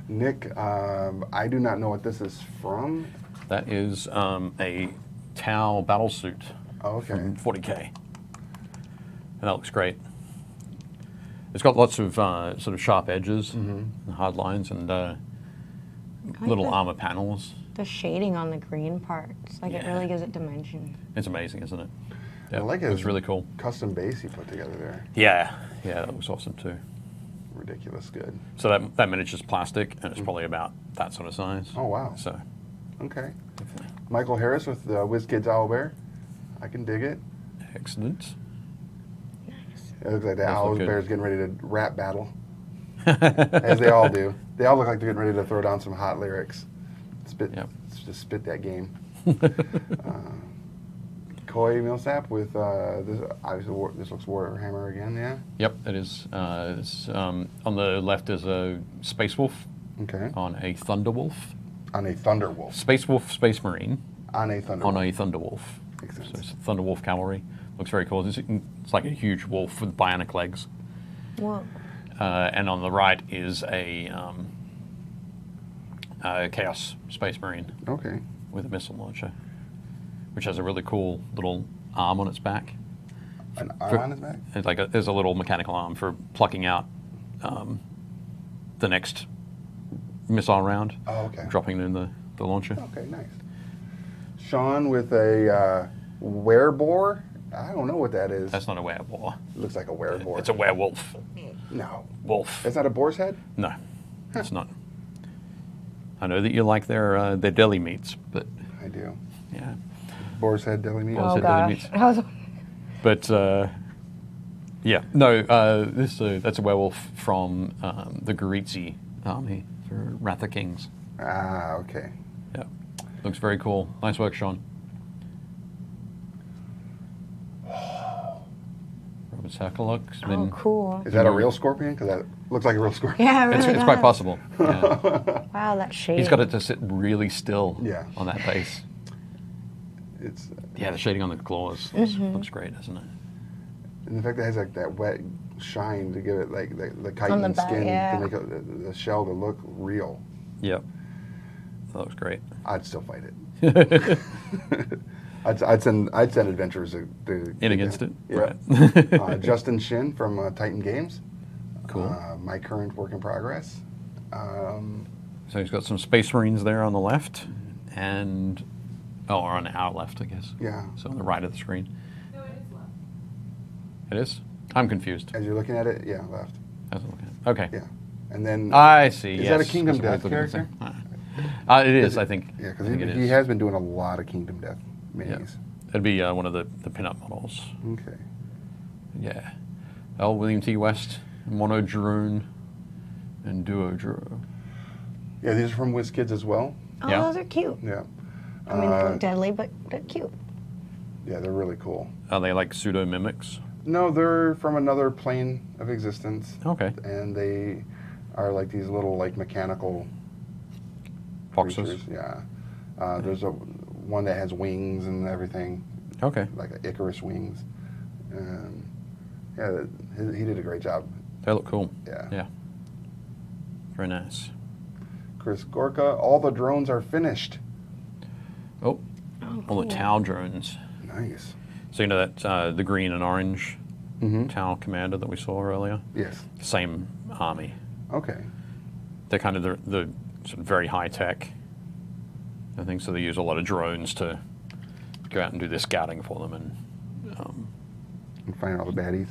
Nick, I do not know what this is from. That is a Tau battle suit Oh, okay. from 40K. And that looks great. It's got lots of sort of sharp edges, and hard lines, and little that. armor panels. The shading on the green parts, like it Yeah. really gives it dimension. It's amazing, isn't it? I like it his was really cool. custom base he put together there. Yeah, that looks awesome too. Ridiculous good. So that miniature's plastic, and it's probably about that sort of size. Oh, wow. So Okay. definitely Michael Harris with the WizKids Owlbear. I can dig it. excellent. It looks like the Those look good. Owlbear's getting ready to rap battle. As they all do. They all look like they're getting ready to throw down some hot lyrics. Yep. Just spit that game. Coy Millsap with this. Obviously, this looks Warhammer again. Yeah. Yep, it is. It's, on the left is a Space Wolf Okay. on a Thunder Wolf. On a Thunderwolf. Space Wolf, Space Marine On a Thunderwolf. on a Thunder Wolf. Makes sense. So it's Thunder Wolf cavalry. Looks very cool. It's like a huge wolf with bionic legs. Whoa. And on the right is a Chaos Space Marine Okay. with a missile launcher, which has a really cool little arm on its back. An arm on his back. It's like there's a little mechanical arm for plucking out the next missile round, Oh, okay. dropping it in the launcher. Okay, nice. Sean with a werebore. I don't know what that is. That's not a werewolf. Looks like a werebore. It's a werewolf. No. Wolf. That's not a boar's head? No, it's not. I know that you like their deli meats, but I do. yeah. Boar's head deli meat. Well, Oh said deli gosh. meats. I was- But yeah, no, that's a werewolf from the Goritzi army for Wrath of Kings. Ah, okay. Yeah, looks very cool. Nice work, Sean. Robert Sakaluk's Oh, been. cool. Is that a real scorpion? Because that looks like a real scorpion. Yeah, it really It's quite does. possible. Yeah. Wow, that shade. He's got it to sit really still Yeah. on that base. It's Yeah, the shading on the claws looks great, doesn't it? and the fact that it has like that wet shine to give it like the chitin On the back, skin yeah. to make the shell to look real. Yep. That looks great. I'd still fight it. I'd send adventurers to In against it? Yeah. Right. Justin Shin from Titan Games. Cool. My current work in progress. So he's got some Space Marines there on the left, and or on our left, I guess. Yeah. So on the right of the screen. No, it is left. It is. I'm confused. As you're looking at it, yeah, left. Okay. Yeah. And then I see. Is yes. that a Kingdom That's Death what I was looking character? at there. It is, I think. Yeah, I because think it he is. has been doing a lot of Kingdom Death Yeah. minis. It'd be one of the pinup models. Okay. Yeah. L. William T. West, Mono Drone, and Duo Duro. Yeah, these are from WizKids as well. Oh, Yeah. those are cute. Yeah. I mean, they look deadly, but they're cute. Yeah, they're really cool. Are they like pseudo mimics? No, they're from another plane of existence. Okay. And they are like these little like mechanical Boxes. creatures. Yeah. There's one that has wings and everything, Okay. like Icarus wings. Yeah, he did a great job. They look cool. Yeah. Yeah. Very nice. Chris Gorka, all the drones are finished. Oh, Oh, all the cool. Tau drones. Nice. So you know that the green and orange Mm-hmm. Tau commander that we saw earlier? Yes. Same army. Okay. They're kind of the sort of very high tech, I think, so they use a lot of drones to go out and do their scouting for them and And find all the baddies.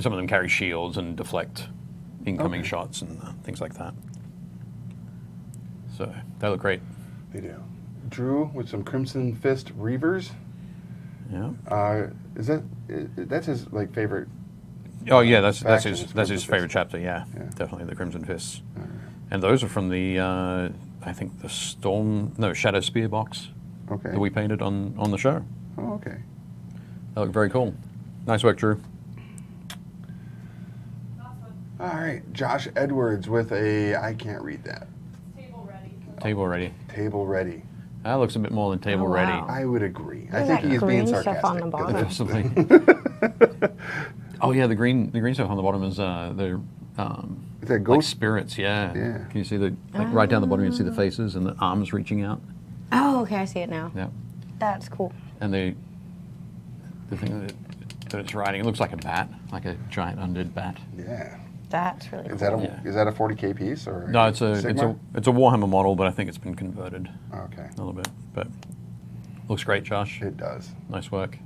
some of them carry shields and deflect incoming Okay. shots and things like that. So they look great. They do. Drew with some Crimson Fist Reavers. Yeah. That's his like favorite? Oh yeah, that's faction his is that's his Crimson favorite Fist. chapter. Yeah, Yeah. definitely the Crimson Fists. And those are from the I think the Shadow Spear box Okay. that we painted on the show. Oh, okay. They look very cool. Nice work, Drew. Awesome. All right, Josh Edwards with I can't read that. Table ready. Table ready. Table ready. That looks a bit more than table Oh, ready. wow. I would agree. I Look think at that he's being green stuff sarcastic. on the bottom. Possibly. Oh yeah, the green stuff on the bottom is the Is that like ghost? spirits. Yeah. Yeah. Can you see the right down the bottom? You can see the faces and the arms reaching out. Oh, okay, I see it now. Yeah. That's cool. And the thing that it's riding, it looks like a bat, like a giant undead bat. Yeah. That's really cool. Is that a Yeah. is that a 40K piece or? No, it's a Sigma? it's a Warhammer model, but I think it's been converted Okay. a little bit. But looks great, Josh. It does. Nice work.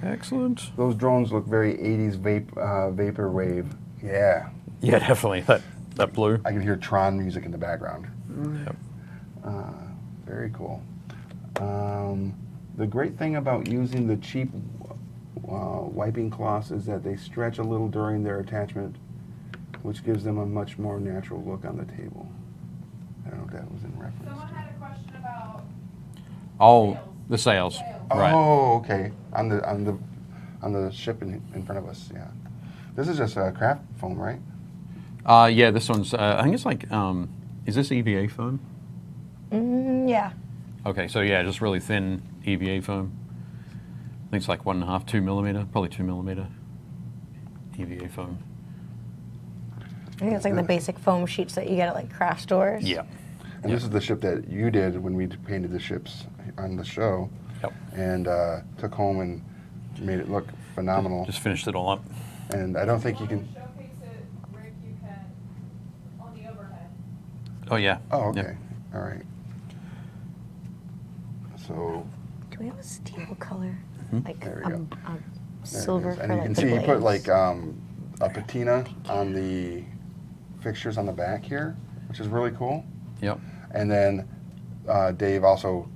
Excellent. Those drones look very 80s vapor wave. Yeah. Yeah, definitely. That blue. I can hear Tron music in the background. Yep. Very cool. The great thing about using the cheap wiping cloths is that they stretch a little during their attachment, which gives them a much more natural look on the table. I don't know if that was in reference. Someone had a question about Oh, Sails. the sails. Sails. Right. Oh, okay. On the ship in front of us. Yeah. This is just craft foam, right? Yeah, this one's. I think it's like. Is this EVA foam? Yeah. Okay, so yeah, just really thin EVA foam. I think it's like 1.5, 2 millimeter, probably 2 millimeter EVA foam. I think it's like the basic foam sheets that you get at like craft stores. Yeah. And this is the ship that you did when we painted the ships on the show. Yep. And took home and made it look phenomenal. Just finished it all up. And I don't think you If you can. want to showcase it, Rick, you can on the overhead. Oh yeah. Oh, okay. Yep. All right. So Do we have a steel color? Like There we go. a there it silver is. for And you like can the see he put blades. like a patina on the fixtures on the back here, which is really cool. Yep. And then Dave also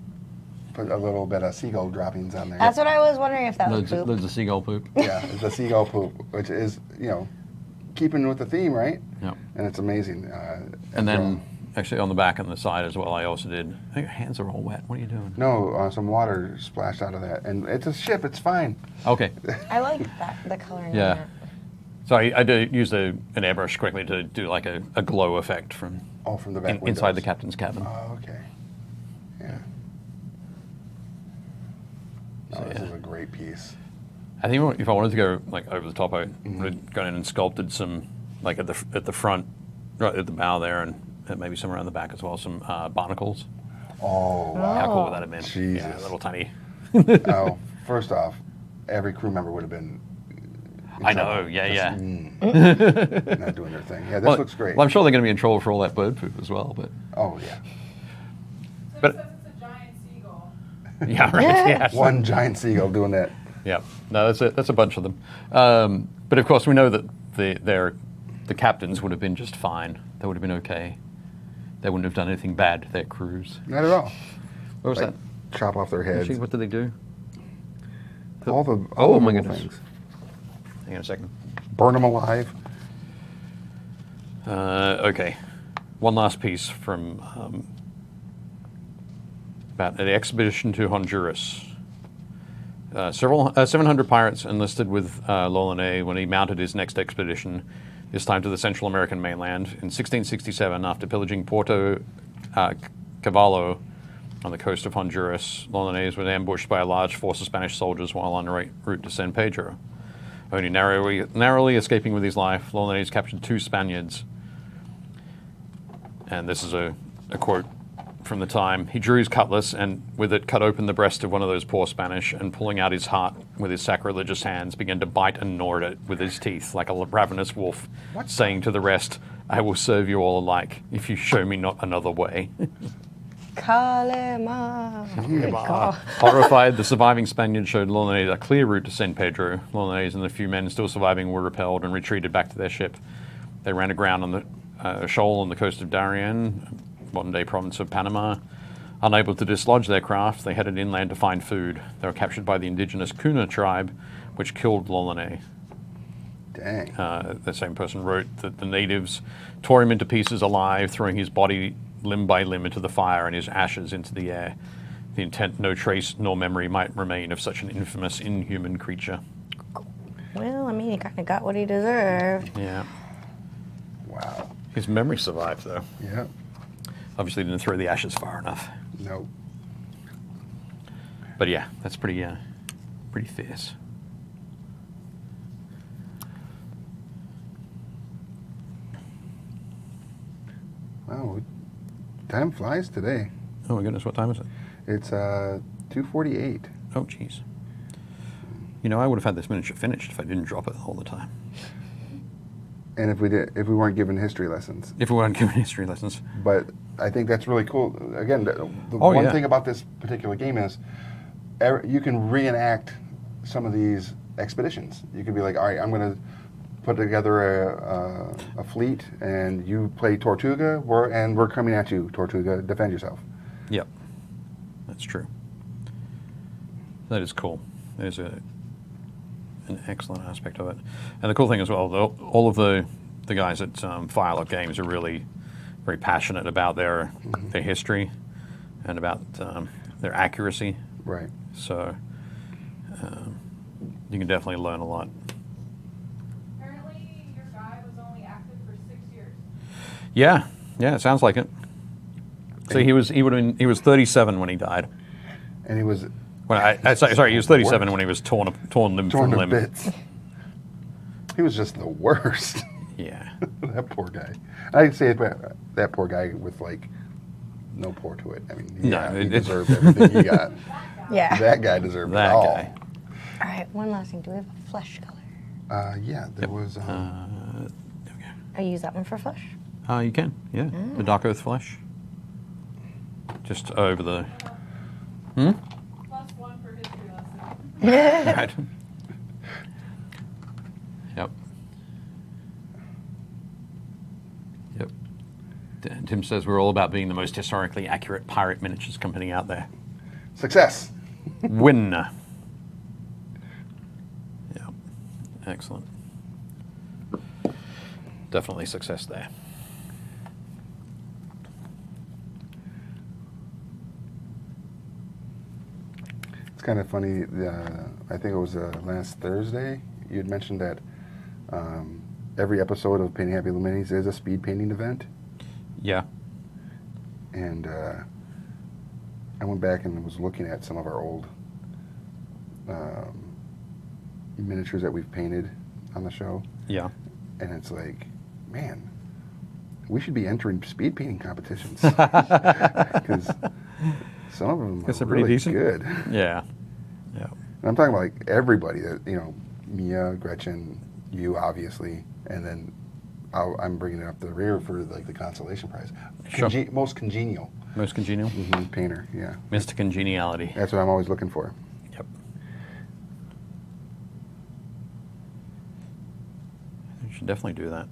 put a little bit of seagull droppings on there. That's what I was wondering if that was poop. Loads of seagull poop. Yeah, it's a seagull poop, which is, keeping with the theme, right? Yep. And it's amazing. And then actually on the back and the side as well, I also did. I think your hands are all wet. What are you doing? No, some water splashed out of that. And it's a ship, it's fine. Okay. I like that, the coloring. Yeah. On that. So I did use an airbrush quickly to do like a glow effect from Oh, from the back windows. inside the captain's cabin. Oh, okay. Yeah. So, No, this yeah. is a great piece. I think if I wanted to go like over the top, I Mm-hmm. would have gone in and sculpted some like at the front, right at the bow there, and maybe somewhere around the back as well, some barnacles. Oh, wow. How cool would that have been? Jesus. Yeah, little tiny. Oh, first off, every crew member would have been. in I trouble. know, yeah, Just, not doing their thing. Yeah, this looks great. Well, I'm sure they're going to be in trouble for all that bird poop as well, but Oh, yeah. So But- it says it's a giant seagull. yeah, right. Yeah. One giant seagull doing that. Yeah, no, that's a bunch of them. But of course, we know that the captains would have been just fine. They would have been okay. They wouldn't have done anything bad to their crews. Not at all. What was Like, that? chop off their heads. Actually, what did they do? All the Oh, my little goodness. Hang on a second. Burn them alive. Okay. One last piece from about the expedition to Honduras. 700 pirates enlisted with L'Olonnais when he mounted his next expedition, this time to the Central American mainland. In 1667, after pillaging Puerto Cavallo on the coast of Honduras, L'Olonnais was ambushed by a large force of Spanish soldiers while en route to San Pedro. Only narrowly escaping with his life, L'Olonnais captured 2 Spaniards. And this is a quote from the time. He drew his cutlass and with it cut open the breast of one of those poor Spanish, and pulling out his heart with his sacrilegious hands, began to bite and gnaw at it with his teeth like a ravenous wolf, saying to the rest, I will serve you all alike if you show me not another way. Kalema. Horrified, the surviving Spaniards showed L'Olonnais a clear route to San Pedro. L'Olonnais and the few men still surviving were repelled and retreated back to their ship. They ran aground on the shoal on the coast of Darien, modern-day province of Panama. Unable to dislodge their craft, they headed inland to find food. They were captured by the indigenous Kuna tribe, which killed L'Olonnais. Dang. The same person wrote that the natives tore him into pieces alive, throwing his body limb by limb into the fire and his ashes into the air. The intent no trace nor memory might remain of such an infamous, inhuman creature. Well, I mean, he kind of got what he deserved. Yeah. Wow. His memory survived, though. Yeah. Obviously didn't throw the ashes far enough. Nope. But yeah, that's pretty fierce. Wow. Time flies today. Oh my goodness, what time is it? It's 2:48. Oh, jeez. You know, I would have had this miniature finished if I didn't drop it all the time. And if we weren't given history lessons. If we weren't given history lessons. But I think that's really cool. Again, the Oh, one yeah. thing about this particular game is you can reenact some of these expeditions. You can be like, all right, I'm going to put together a fleet, and you play Tortuga, and we're coming at you, Tortuga. Defend yourself. Yep, that's true. That is cool. There's an excellent aspect of it. And the cool thing as well, though, all of the guys at Firelock Games are really very passionate about their history and about their accuracy. Right. So you can definitely learn a lot. Apparently, your guy was only active for 6 years. Yeah, it sounds like it. So he was 37 when he died. And he was Sorry, he was 37 when he was torn limb torn from to limb. bits. He was just the worst. Yeah. That poor guy. I'd say that poor guy with like no pour to it. I mean, yeah, he deserved everything he got. Yeah. That guy deserved That it all. guy. All right, one last thing. Do we have a flesh color? Yeah, there was. There we I use that one for flesh. go. You can, yeah. The Dark Earth flesh. Just over the. +1 for history lesson. Right. Yep. Tim says we're all about being the most historically accurate pirate miniatures company out there. Success. Win. Yeah. Excellent. Definitely success there. It's kind of funny. I think it was last Thursday. You had mentioned that every episode of Painting Happy Little Minis is a speed painting event. Yeah. And I went back and was looking at some of our old miniatures that we've painted on the show. Yeah. And it's like, man, we should be entering speed painting competitions. Because some of them Guess are they're pretty really decent. good. Yeah. Yeah. And I'm talking about like everybody that, Mia, Gretchen, you obviously, and then I'm bringing it up the rear for like the consolation prize. Sure. Most congenial Most congenial. painter, yeah. Mr. Congeniality. That's what I'm always looking for. Yep. You should definitely do that.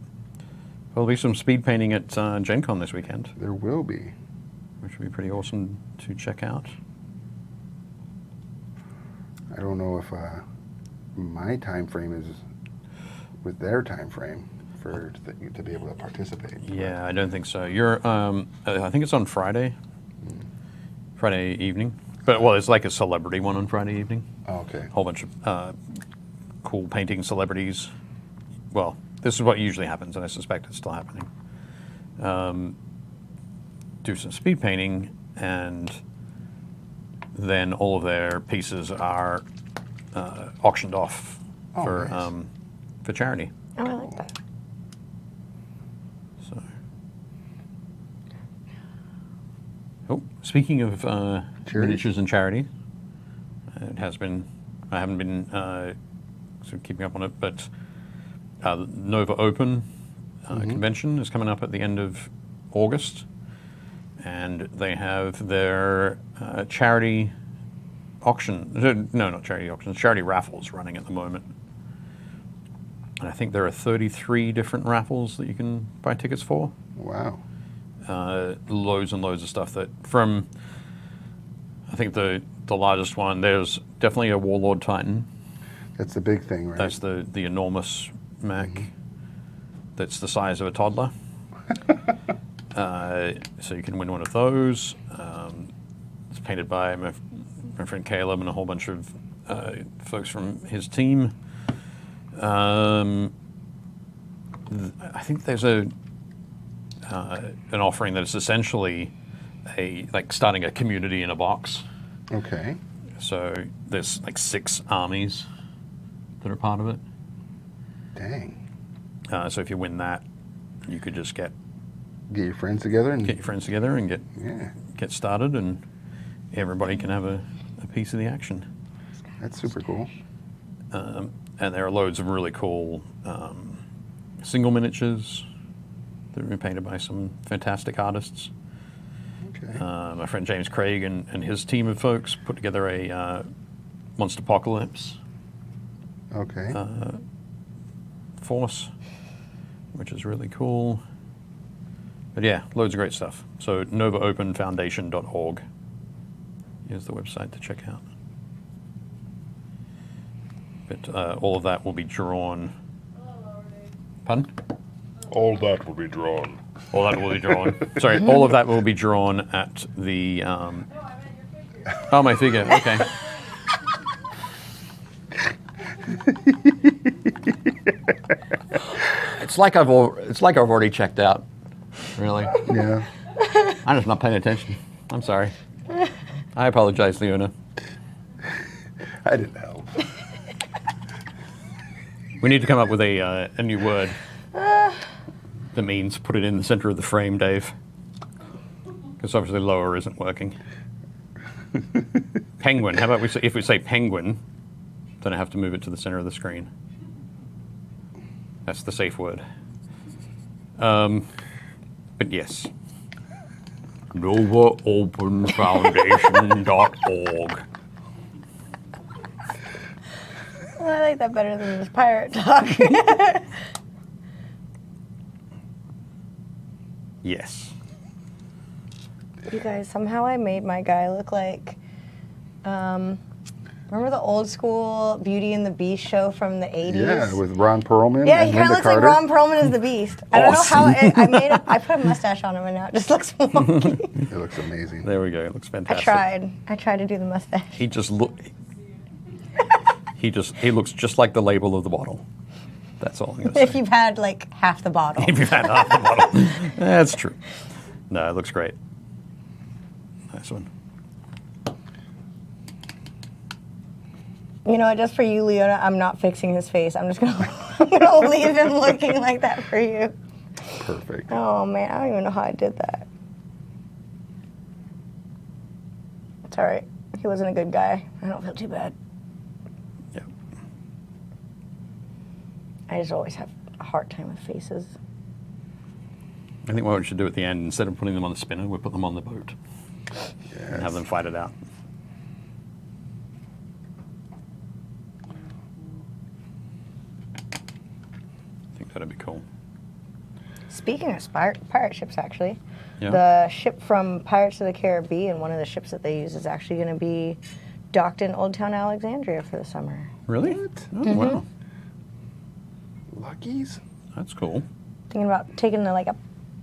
There'll be some speed painting at GenCon this weekend, There will be. which would be pretty awesome to check out. I don't know if my time frame is with their time frame for to be able to participate. Yeah, I don't think so. You're, I think it's on Friday, Friday evening. But well, it's like a celebrity one on Friday evening. Oh, okay. A whole bunch of cool painting celebrities. Well, this is what usually happens, and I suspect it's still happening. Do some speed painting, and then all of their pieces are auctioned off Oh, for nice. for charity. Oh, I like that. So, oh, speaking of miniatures and charity, it has been. I haven't been sort of keeping up on it, but Nova Open convention is coming up at the end of August, and they have their charity auction. No, not charity auctions. Charity raffles running at the moment. And I think there are 33 different raffles that you can buy tickets for. Wow. Loads and loads of stuff that from, I think the largest one, there's definitely a Warlord Titan. That's the big thing, right? That's the enormous mech that's the size of a toddler. So you can win one of those. It's painted by my friend Caleb and a whole bunch of folks from his team. I think there's an offering that is essentially like starting a community in a box. Okay. So there's like 6 armies that are part of it. Dang. So if you win that, you could just get Get your friends together and your friends together and yeah, get started, and everybody can have a piece of the action. that's super cool. And there are loads of really cool single miniatures that have been painted by some fantastic artists. Okay. My friend James Craig and his team of folks put together a Monster Apocalypse Okay. force, which is really cool. But yeah, loads of great stuff. So novaopenfoundation.org is the website to check out. But all of that will be drawn. Pardon? All that will be drawn. All that will be drawn. Sorry, all of that will be drawn at the. No, I meant your figure. Oh, my figure. Okay. It's like I've already checked out. Really, Yeah. I'm just not paying attention. I'm sorry. I apologize, Leona. I didn't help. We need to come up with a new word that means put it in the center of the frame, Dave. Because obviously lower isn't working. Penguin. How about if we say penguin, then I have to move it to the center of the screen. That's the safe word. But yes. NovaOpenFoundation.org. Well, I like that better than this pirate talk. Yes. You guys, somehow I made my guy look like, remember the old school Beauty and the Beast show from the 80s? Yeah, with Ron Perlman Yeah, and he kind Linda of looks like Carter. Ron Perlman as the Beast. I don't know how I put a mustache on him and now it just looks wonky. It looks amazing. There we go. It looks I fantastic. tried to do the mustache. He just he looks just like the label of the bottle. That's all I'm gonna say. If you've had like half the bottle. If you've had half the bottle. That's true. No, it looks great. Nice one. You know, just for you, Leona, I'm not fixing his face. I'm just gonna leave him looking like that for you. Perfect. Oh man, I don't even know how I did that. It's all right. He wasn't a good guy. I don't feel too bad. Yeah. I just always have a hard time with faces. I think what we should do at the end, instead of putting them on the spinner, we put them on the boat and have them fight it out. I think that'd be cool. Speaking of pirate ships, actually, Yeah. the ship from Pirates of the Caribbean, one of the ships that they use, is actually going to be docked in Old Town Alexandria for the summer. Really? What? Oh, wow. Luckies? That's cool. Thinking about taking like a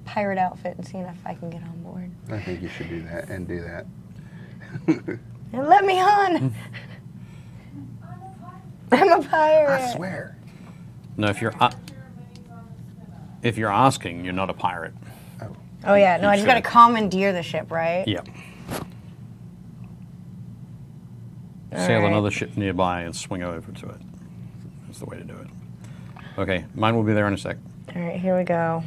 pirate outfit and seeing if I can get on board. I think you should do that and do that. And let me on! I'm a pirate. I swear. No, if you're asking, you're not a pirate. Oh yeah, no, I just got to should. commandeer the ship, right? Yep. All Sail right. another ship nearby and swing over to it. That's the way to do it. Okay, mine will be there in a sec. All right, here we go.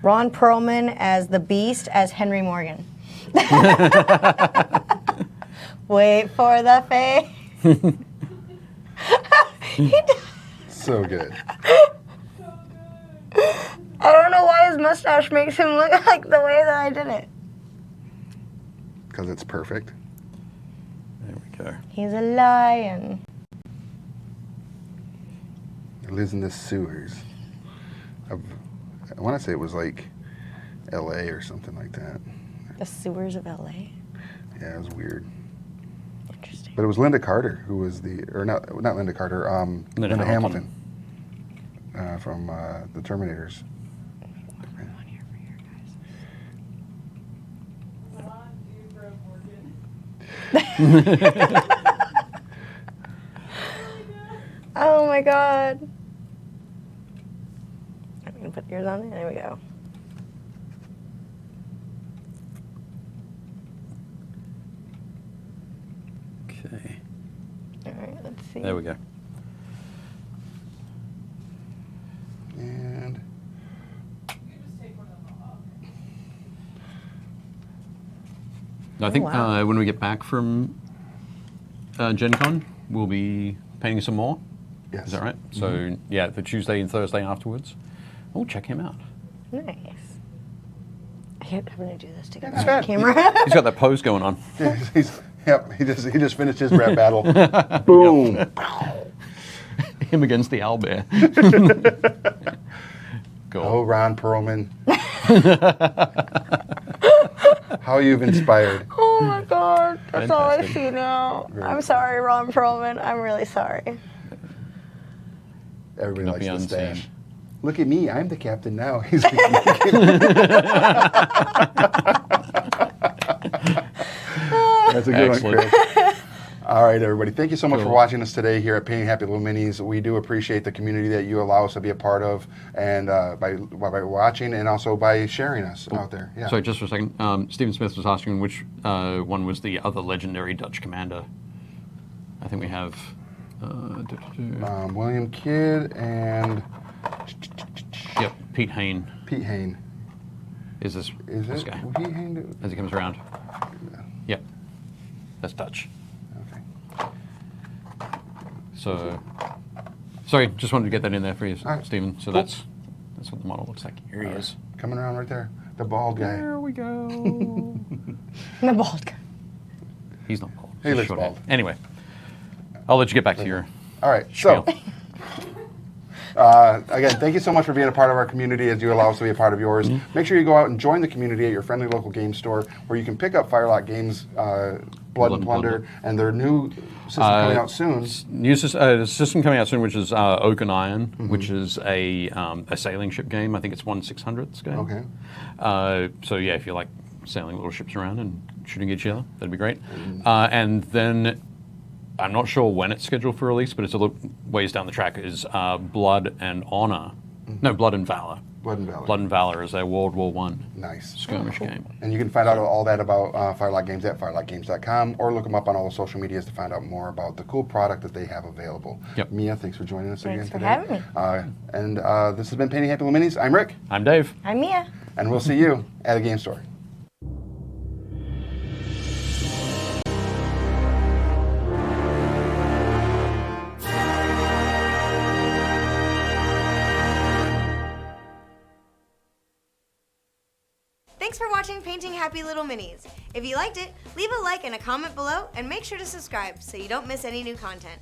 Ron Perlman as the Beast as Henry Morgan. Wait for the face. So good. I don't know why his mustache makes him look like the way that I did it. Because it's perfect. There we go. He's a lion. It lives in the sewers. I want to say it was like L.A. or something like that. The sewers of L.A. Yeah, it was weird. Interesting. But it was Linda Carter who was not Linda Carter, Linda Hamilton. From the Terminators. Oh my god. I'm gonna put yours on there. There we go. Okay. All right, let's see. There we go. And I think wow. when we get back from GenCon, we'll be painting some more. yes. Is that right? So, yeah, the Tuesday and Thursday afterwards. Oh, check him out. Nice. I'm gonna do this to get That's my bad. camera. He's got that pose going on. He just finished his rap battle. Boom. Him against the owlbear. Cool. Oh, Ron Perlman. How you've inspired. Oh my god, that's all I Fantastic. see now. Very I'm cool. sorry, Ron Perlman. I'm really sorry. Everybody Cannot likes be the unseen. stash. Look at me, I'm the captain now. He's like, that's a good Excellent. one, Chris. All right, everybody. Thank you so much for Cool. watching us today here at Painting Happy Little Minis. We do appreciate the community that you allow us to be a part of, and by watching and also by sharing us out there. Yeah. Sorry, just for a second. Stephen Smith was asking which one was the other legendary Dutch commander. I think we have William Kidd and yep, Pete Hayne Pete Hayne. is this Is this it? guy He Hayne? as he comes around. Yep, that's Dutch. Okay. So, sorry, just wanted to get that in there for you, All right. Stephen. So Cool. that's what the model looks like. Here he is. Coming around right there. The bald guy. There we go. The bald guy. He's not bald. He He's looks short bald. hair. Anyway, I'll let you get back to your All right. spiel. So, again, thank you so much for being a part of our community as you allow us to be a part of yours. Make sure you go out and join the community at your friendly local game store where you can pick up Firelock Games Blood and Plunder and their new system coming out soon. New system coming out soon, which is Oak and Iron, which is a sailing ship game. I think it's 1/600 scale. Okay. So yeah, if you like sailing little ships around and shooting each other, that'd be great. And then I'm not sure when it's scheduled for release, but it's a little ways down the track. Is Blood and Honor? No, Blood and Valor. Blood and Valor. Blood and Valor is a World War I Nice. skirmish game. And you can find out all that about Firelock Games at firelockgames.com or look them up on all the social medias to find out more about the cool product that they have available. Yep. Mia, thanks for joining us Thanks again for today. having me. And this has been Painting Happy Little Minis. I'm Rick, I'm Dave. I'm Mia. and we'll see you at a game store. Thanks for watching Painting Happy Little Minis. If you liked it, leave a like and a comment below, and make sure to subscribe so you don't miss any new content.